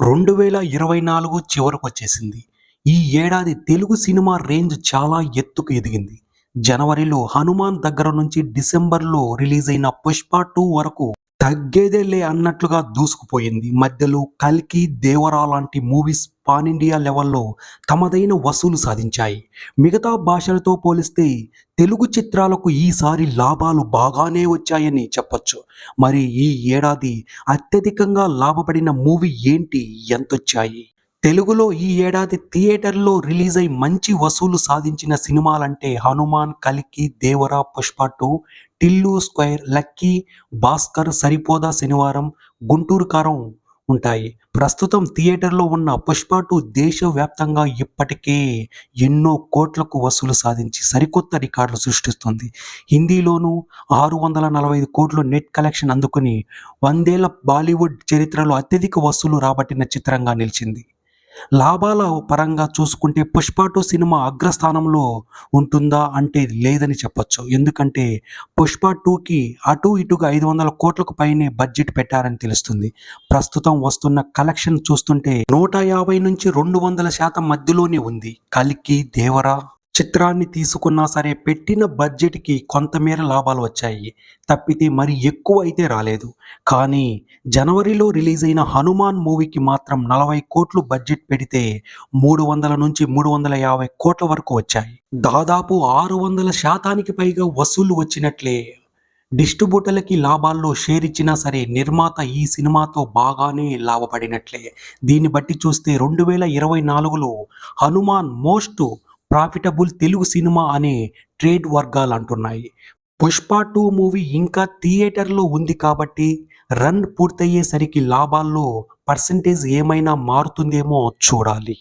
2024 చివరకొచ్చేసింది. ఈ ఏడాది Telugu cinema range చాలా ఎత్తుకు ఎదిగింది. జనవరిలో 'హనుమాన్' దగ్గర నుంచి డిసెంబర్‌లో రిలీజయిన 'పుష్ప 2' వరకు తగ్గేదేలే అన్నట్లుగా దూసుకుపోయింది. మధ్యలో 'కల్కి', 'దేవర' లాంటి మూవీస్ పాన్ ఇండియా లెవెల్‌లో తమదైన వసూలు సాధించాయి. మిగతా భాషలతో పోలిస్తే తెలుగు చిత్రాలకు ఈసారి లాభాలు బాగానే వచ్చాయని చెప్పొచ్చు. మరి ఈ ఏడాది అత్యధికంగా లాభపడిన మూవీ ఏంటి? ఎంతొచ్చాయి? తెలుగులో ఈ ఏడాది థియేటర్‌లో రిలీజై మంచి వసూలు సాధించిన సినిమాలంటే 'హనుమాన్', 'కల్కి', 'దేవర', 'పుష్ప 2', 'టిల్లు స్క్వేర్', 'లక్కీ', 'భాస్కర్', 'సరిపోదా శనివారం', 'గుంటూరు కారం' ఉంటాయి. ప్రస్తుతం థియేటర్‌లో ఉన్న 'పుష్ప 2' దేశవ్యాప్తంగా ఇప్పటికే ఎన్నో కోట్లకు వసూలు సాధించి సరికొత్త రికార్డులు సృష్టిస్తుంది. హిందీలోనూ 645 కోట్లు నెట్ కలెక్షన్ అందుకుని 100 ఏళ్ల బాలీవుడ్ చరిత్రలో అత్యధిక వసూలు రాబట్టిన చిత్రంగా నిలిచింది. లాభాల పరంగా చూసుకుంటే 'పుష్ప 2' సినిమా అగ్రస్థానంలో ఉంటుందా అంటే లేదని చెప్పొచ్చు. ఎందుకంటే 'పుష్ప 2'కి అటు ఇటుగా 500 కోట్లకు పైనే బడ్జెట్ పెట్టారని తెలుస్తుంది. ప్రస్తుతం వస్తున్న కలెక్షన్ చూస్తుంటే 150-200% మధ్యలోనే ఉంది. 'కల్కి', 'దేవర' చిత్రాన్ని తీసుకున్నా సరే పెట్టిన బడ్జెట్‌కి కొంతమేర లాభాలు వచ్చాయి. తప్పితే మరి ఎక్కువ అయితే రాలేదు. కానీ జనవరిలో రిలీజయిన 'హనుమాన్' మూవీకి మాత్రం 40 కోట్లు బడ్జెట్ పెడితే 300-350 కోట్ల వరకు వచ్చాయి. దాదాపు 600% పైగా వసూళ్లు వచ్చినట్లే. డిస్ట్రిబ్యూటర్లకి లాభాల్లో షేర్ ఇచ్చినా సరే నిర్మాత ఈ సినిమాతో బాగానే లాభపడినట్లే. దీన్ని బట్టి చూస్తే 2024లో 'Hanuman' most profitable Telugu cinema అని ట్రేడ్ వర్గాలంటున్నాయి. 'పుష్ప 2' మూవీ ఇంకా థియేటర్‌లో ఉంది కాబట్టి రన్ పూర్తయ్యేసరికి లాభాల్లో పర్సెంటేజ్ ఏమైనా మారుతుందేమో చూడాలి.